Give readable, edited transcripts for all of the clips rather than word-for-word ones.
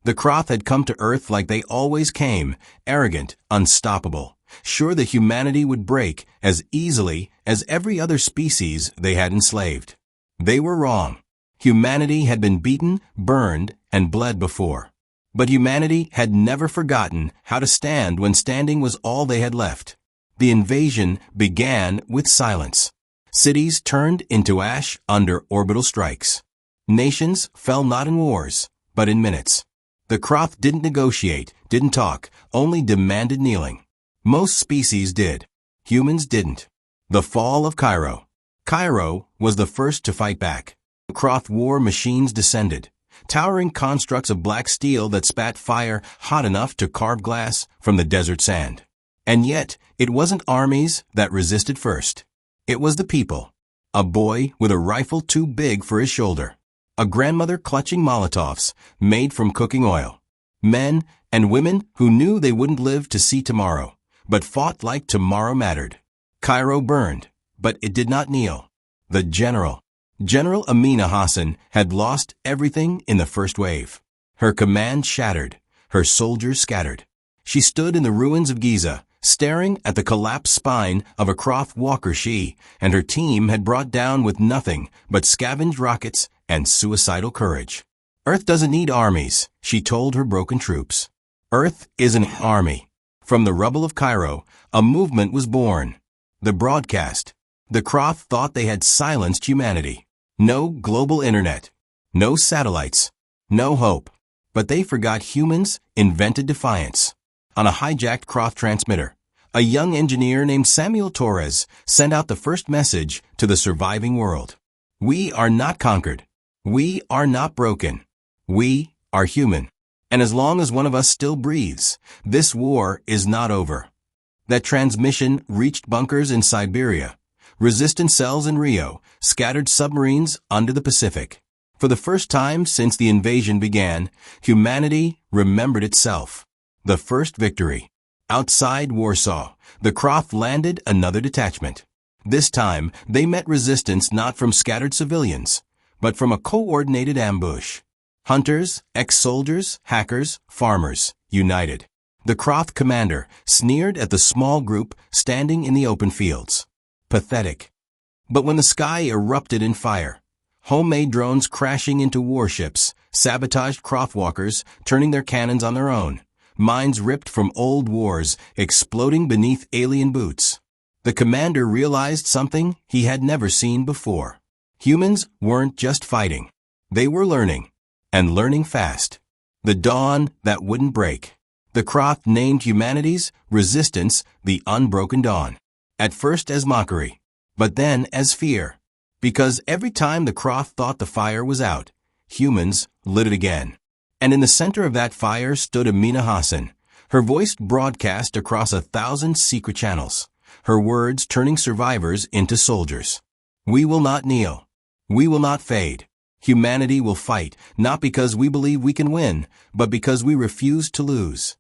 The Krath had come to Earth like they always came, arrogant, unstoppable, sure that humanity would break as easily as every other species they had enslaved. They were wrong. Humanity had been beaten, burned, and bled before. But humanity had never forgotten how to stand when standing was all they had left. The invasion began with silence. Cities turned into ash under orbital strikes. Nations fell not in wars, but in minutes. The Krath didn't negotiate, didn't talk, only demanded kneeling. Most species did. Humans didn't. The fall of Cairo. Cairo was the first to fight back. Krath war machines descended, towering constructs of black steel that spat fire hot enough to carve glass from the desert sand. And yet, it wasn't armies that resisted first. It was the people. A boy with a rifle too big for his shoulder. A grandmother clutching Molotovs made from cooking oil. Men and women who knew they wouldn't live to see tomorrow, but fought like tomorrow mattered. Cairo burned, but it did not kneel. The General Amina Hassan had lost everything in the first wave. Her command shattered, her soldiers scattered. She stood in the ruins of Giza, staring at the collapsed spine of a Krath walker she and her team had brought down with nothing but scavenged rockets and suicidal courage. Earth doesn't need armies, she told her broken troops. Earth is an army. From the rubble of Cairo, a movement was born. The broadcast. The Krath thought they had silenced humanity. No global internet. No satellites. No hope. But they forgot humans invented defiance. On a hijacked Krath transmitter, a young engineer named Samuel Torres sent out the first message to the surviving world. We are not conquered. We are not broken. We are human. And as long as one of us still breathes, this war is not over. That transmission reached bunkers in Siberia, resistance cells in Rio, scattered submarines under the Pacific. For the first time since the invasion began, humanity remembered itself. The first victory. Outside Warsaw, the Krath landed another detachment. This time, they met resistance not from scattered civilians, but from a coordinated ambush. Hunters, ex-soldiers, hackers, farmers, united. The Krath commander sneered at the small group standing in the open fields. Pathetic. But when the sky erupted in fire, homemade drones crashing into warships, sabotaged Krathwalkers turning their cannons on their own, mines ripped from old wars exploding beneath alien boots. The commander realized something he had never seen before. Humans weren't just fighting. They were learning, and learning fast. The dawn that wouldn't break. The Krath named humanity's resistance the Unbroken Dawn. At first as mockery, but then as fear. Because every time the Krath thought the fire was out, humans lit it again. And in the center of that fire stood Amina Hassan, her voice broadcast across 1,000 secret channels, her words turning survivors into soldiers. We will not kneel. We will not fade. Humanity will fight, not because we believe we can win, but because we refuse to lose.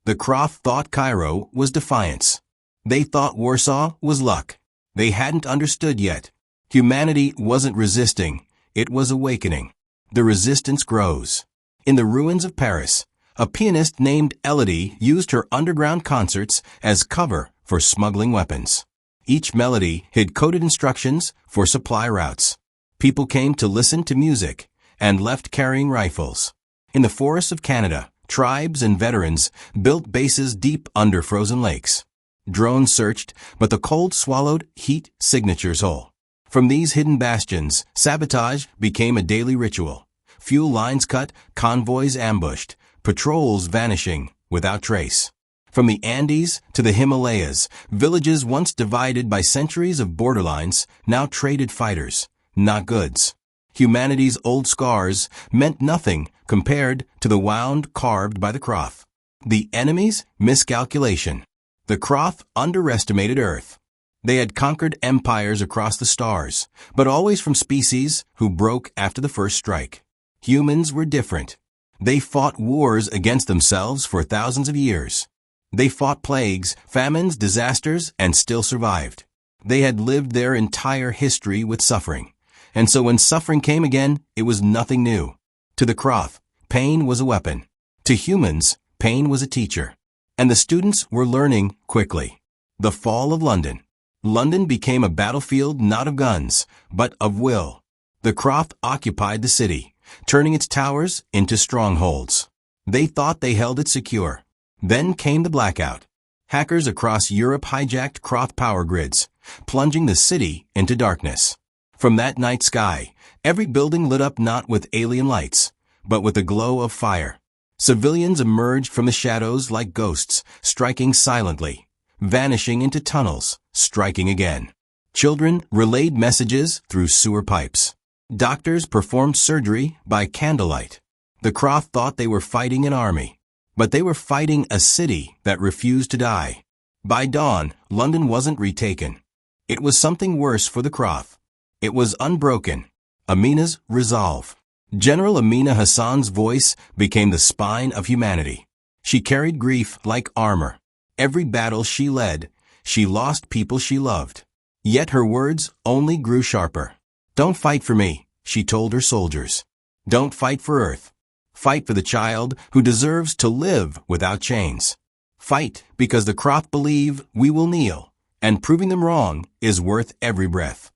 The Krath thought Cairo was defiance. They thought Warsaw was luck. They hadn't understood yet. Humanity wasn't resisting, it was awakening. The resistance grows. In the ruins of Paris, a pianist named Elodie used her underground concerts as cover for smuggling weapons. Each melody hid coded instructions for supply routes. People came to listen to music and left carrying rifles. In the forests of Canada, tribes and veterans built bases deep under frozen lakes. Drones searched, but the cold swallowed heat signatures whole. From these hidden bastions, sabotage became a daily ritual. Fuel lines cut, convoys ambushed, patrols vanishing without trace. From the Andes to the Himalayas, villages once divided by centuries of borderlines now traded fighters, not goods. Humanity's old scars meant nothing compared to the wound carved by the Krath. The enemy's miscalculation. The Krath underestimated Earth. They had conquered empires across the stars, but always from species who broke after the first strike. Humans were different. They fought wars against themselves for thousands of years. They fought plagues, famines, disasters, and still survived. They had lived their entire history with suffering. And so when suffering came again, it was nothing new. To the Krath, pain was a weapon. To humans, pain was a teacher. And the students were learning quickly. The fall of London. London became a battlefield not of guns, but of will. The Krath occupied the city, turning its towers into strongholds. They thought they held it secure. Then came the blackout. Hackers across Europe hijacked Krath power grids, plunging the city into darkness. From that night sky, every building lit up not with alien lights, but with the glow of fire. Civilians emerged from the shadows like ghosts, striking silently, vanishing into tunnels, striking again. Children relayed messages through sewer pipes. Doctors performed surgery by candlelight. The Krath thought they were fighting an army, but they were fighting a city that refused to die. By dawn, London wasn't retaken. It was something worse for the Krath. It was unbroken. Amina's resolve. General Amina Hassan's voice became the spine of humanity. She carried grief like armor. Every battle she led, she lost people she loved. Yet her words only grew sharper. "Don't fight for me," she told her soldiers. "Don't fight for Earth. Fight for the child who deserves to live without chains. Fight because the Krath believe we will kneel, and proving them wrong is worth every breath."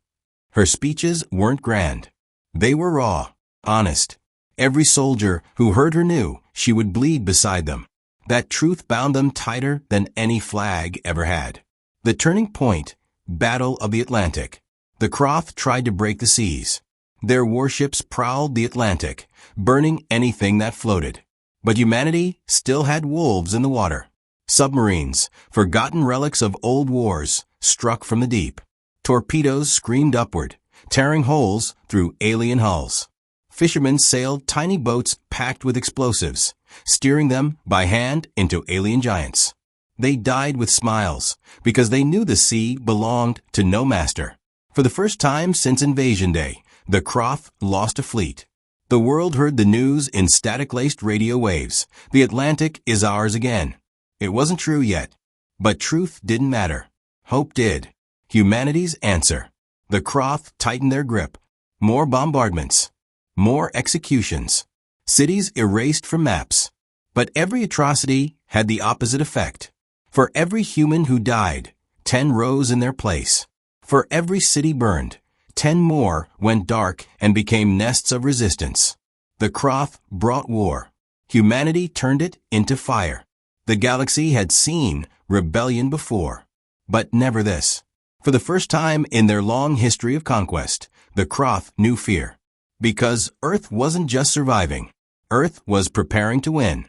Her speeches weren't grand. They were raw. Honest. Every soldier who heard her knew she would bleed beside them. That truth bound them tighter than any flag ever had. The turning point, Battle of the Atlantic. The Krath tried to break the seas. Their warships prowled the Atlantic, burning anything that floated. But humanity still had wolves in the water. Submarines, forgotten relics of old wars, struck from the deep. Torpedoes screamed upward, tearing holes through alien hulls. Fishermen sailed tiny boats packed with explosives, steering them by hand into alien giants. They died with smiles, because they knew the sea belonged to no master. For the first time since Invasion Day, the Krath lost a fleet. The world heard the news in static-laced radio waves. The Atlantic is ours again. It wasn't true yet, but truth didn't matter. Hope did. Humanity's answer. The Krath tightened their grip. More bombardments. More executions. Cities erased from maps. But every atrocity had the opposite effect. For every human who died, 10 rose in their place. For every city burned, 10 more went dark and became nests of resistance. The Krath brought war. Humanity turned it into fire. The galaxy had seen rebellion before, but never this. For the first time in their long history of conquest, the Krath knew fear. Because Earth wasn't just surviving. Earth was preparing to win.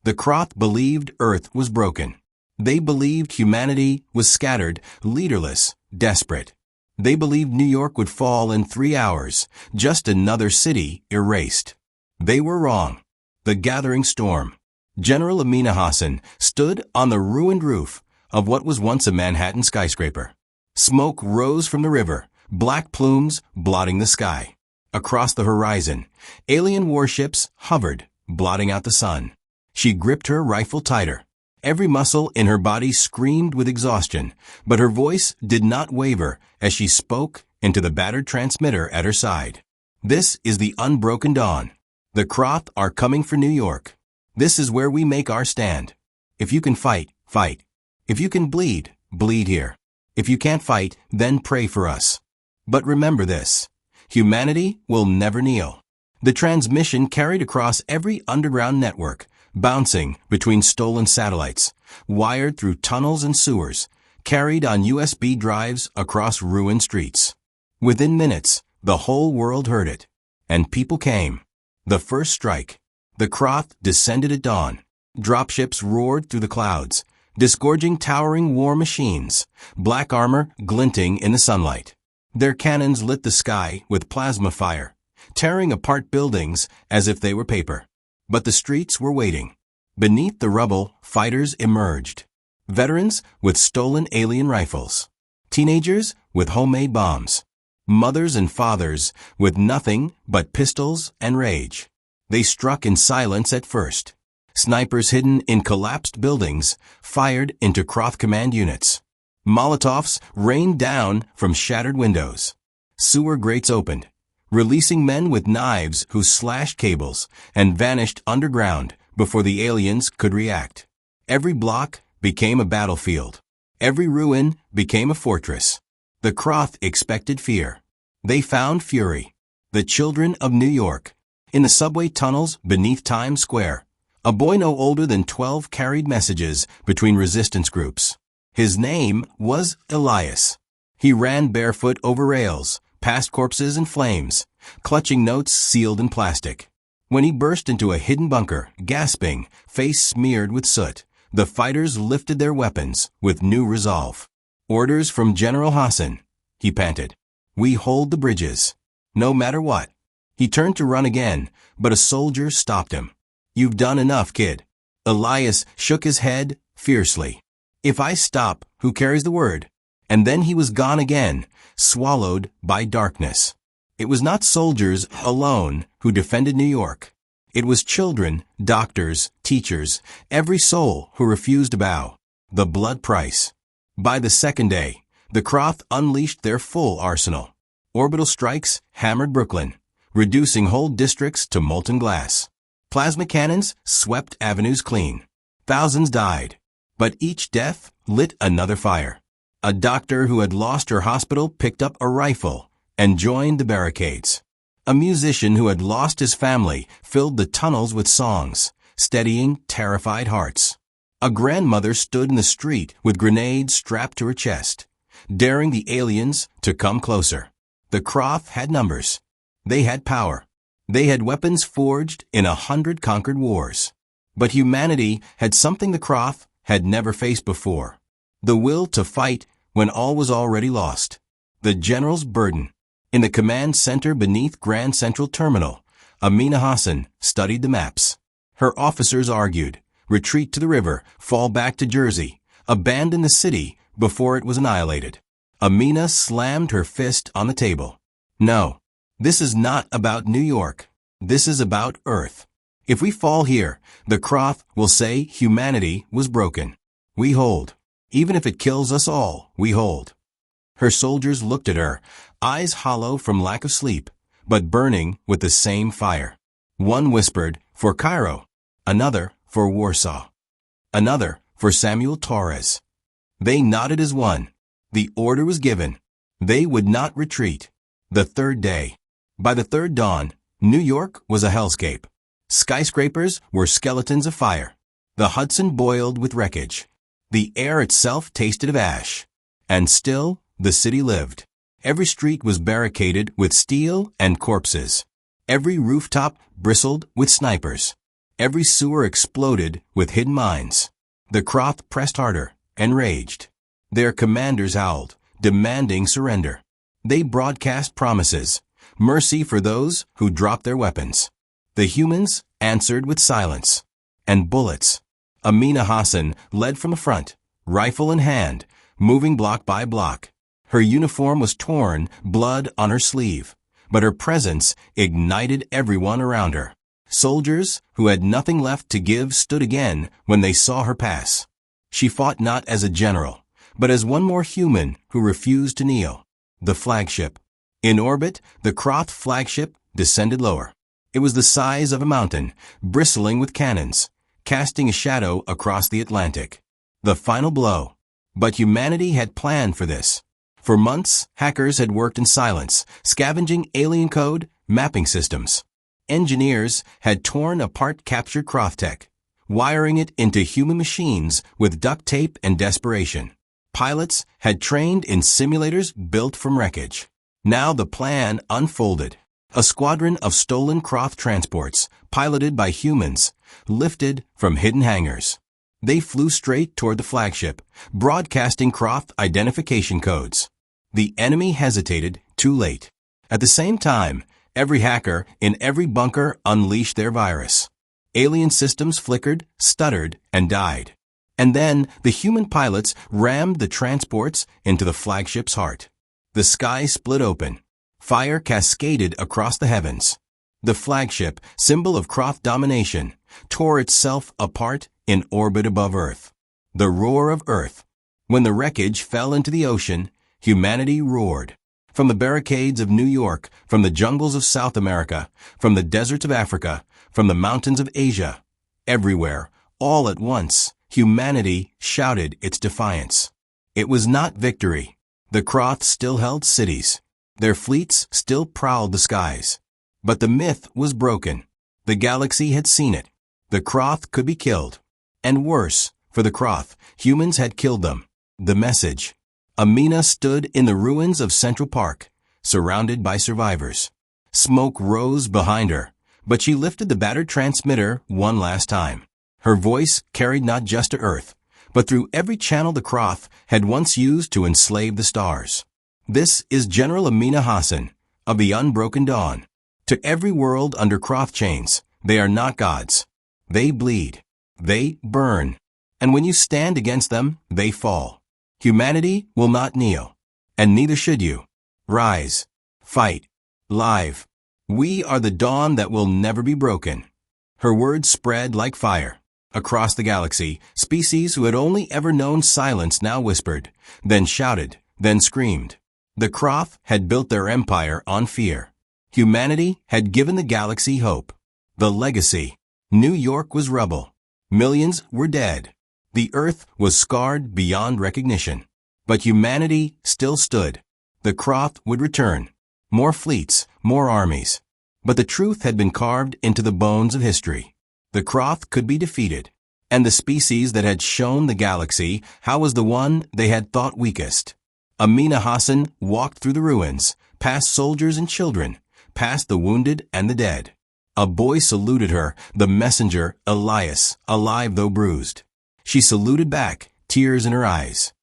The Krath believed Earth was broken. They believed humanity was scattered, leaderless, desperate. They believed New York would fall in 3 hours, just another city erased. They were wrong. The gathering storm. General Amina Hassan stood on the ruined roof of what was once a Manhattan skyscraper. Smoke rose from the river, black plumes blotting the sky. Across the horizon, alien warships hovered, blotting out the sun. She gripped her rifle tighter. Every muscle in her body screamed with exhaustion, but her voice did not waver as she spoke into the battered transmitter at her side. "This is the Unbroken Dawn. The Krath are coming for New York. This is where we make our stand. If you can fight, fight. If you can bleed, bleed here. If you can't fight, then pray for us. But remember this. Humanity will never kneel." The transmission carried across every underground network, bouncing between stolen satellites, wired through tunnels and sewers, carried on USB drives across ruined streets. Within minutes, the whole world heard it. And people came. The first strike. The Krath descended at dawn. Dropships roared through the clouds, disgorging towering war machines, black armor glinting in the sunlight. Their cannons lit the sky with plasma fire, tearing apart buildings as if they were paper. But the streets were waiting. Beneath the rubble, fighters emerged. Veterans with stolen alien rifles. Teenagers with homemade bombs. Mothers and fathers with nothing but pistols and rage. They struck in silence at first. Snipers hidden in collapsed buildings fired into Krath command units. Molotovs rained down from shattered windows. Sewer grates opened. releasing men with knives who slashed cables and vanished underground before the aliens could react. Every block became a battlefield. Every ruin became a fortress. The Krath expected fear. They found fury. The children of New York. In the subway tunnels beneath Times Square, a boy no older than 12 carried messages between resistance groups. His name was Elias. He ran barefoot over rails, past corpses and flames, clutching notes sealed in plastic. When he burst into a hidden bunker, gasping, face smeared with soot, the fighters lifted their weapons with new resolve. "Orders from General Hassan," he panted. "We hold the bridges, no matter what." He turned to run again, but a soldier stopped him. "You've done enough, kid." Elias shook his head fiercely. "If I stop, who carries the word?" And then he was gone again, swallowed by darkness. It was not soldiers alone who defended New York. It was children, doctors, teachers, every soul who refused to bow. The blood price. By the second day, the Krath unleashed their full arsenal. Orbital strikes hammered Brooklyn, reducing whole districts to molten glass. Plasma cannons swept avenues clean. Thousands died, but each death lit another fire. A doctor who had lost her hospital picked up a rifle and joined the barricades. A musician who had lost his family filled the tunnels with songs, steadying terrified hearts. A grandmother stood in the street with grenades strapped to her chest, daring the aliens to come closer. The Krath had numbers. They had power. They had weapons forged in 100 conquered wars. But humanity had something the Krath had never faced before: the will to fight when all was already lost. The general's burden. In the command center beneath Grand Central Terminal, Amina Hassan studied the maps. Her officers argued: retreat to the river, fall back to Jersey, abandon the city before it was annihilated. Amina slammed her fist on the table. "No, this is not about New York. This is about Earth. If we fall here, the Krath will say humanity was broken. We hold. Even if it kills us all, we hold." Her soldiers looked at her, eyes hollow from lack of sleep, but burning with the same fire. One whispered, "For Cairo," another, "For Warsaw," another, "For Samuel Torres." They nodded as one. The order was given. They would not retreat. The third day. By the third dawn, New York was a hellscape. Skyscrapers were skeletons of fire. The Hudson boiled with wreckage. The air itself tasted of ash. And still, the city lived. Every street was barricaded with steel and corpses. Every rooftop bristled with snipers. Every sewer exploded with hidden mines. The Krath pressed harder and raged. Their commanders howled, demanding surrender. They broadcast promises, mercy for those who dropped their weapons. The humans answered with silence and bullets. Amina Hassan led from the front, rifle in hand, moving block by block. Her uniform was torn, blood on her sleeve, but her presence ignited everyone around her. Soldiers who had nothing left to give stood again when they saw her pass. She fought not as a general, but as one more human who refused to kneel. The flagship. In orbit, the Krath flagship descended lower. It was the size of a mountain, bristling with cannons, casting a shadow across the Atlantic. The final blow. But humanity had planned for this. For months, hackers had worked in silence, scavenging alien code, mapping systems. Engineers had torn apart captured Krath tech, wiring it into human machines with duct tape and desperation. Pilots had trained in simulators built from wreckage. Now the plan unfolded. A squadron of stolen Krath transports, piloted by humans, lifted from hidden hangars. They flew straight toward the flagship, broadcasting Krath identification codes. The enemy hesitated too late. At the same time, every hacker in every bunker unleashed their virus. Alien systems flickered, stuttered, and died. And then the human pilots rammed the transports into the flagship's heart. The sky split open. Fire cascaded across the heavens. The flagship, symbol of Krath domination, tore itself apart in orbit above Earth. The roar of Earth. When the wreckage fell into the ocean, humanity roared. From the barricades of New York, from the jungles of South America, from the deserts of Africa, from the mountains of Asia, everywhere, all at once, humanity shouted its defiance. It was not victory. The Krath still held cities. Their fleets still prowled the skies. But the myth was broken. The galaxy had seen it. The Krath could be killed. And worse, for the Krath, humans had killed them. The message. Amina stood in the ruins of Central Park, surrounded by survivors. Smoke rose behind her, but she lifted the battered transmitter one last time. Her voice carried not just to Earth, but through every channel the Krath had once used to enslave the stars. This is General Amina Hassan, of the Unbroken Dawn. To every world under Krath chains, they are not gods. They bleed. They burn. And when you stand against them, they fall. Humanity will not kneel. And neither should you. Rise. Fight. Live. We are the dawn that will never be broken. Her words spread like fire. Across the galaxy, species who had only ever known silence now whispered, then shouted, then screamed. The Krath had built their empire on fear. Humanity had given the galaxy hope. The legacy. New York was rubble. Millions were dead. The Earth was scarred beyond recognition. But humanity still stood. The Krath would return. More fleets, more armies. But the truth had been carved into the bones of history. The Krath could be defeated. And the species that had shown the galaxy how was the one they had thought weakest. Amina Hassan walked through the ruins, past soldiers and children, past the wounded and the dead. A boy saluted her, the messenger, Elias, alive though bruised. She saluted back, tears in her eyes.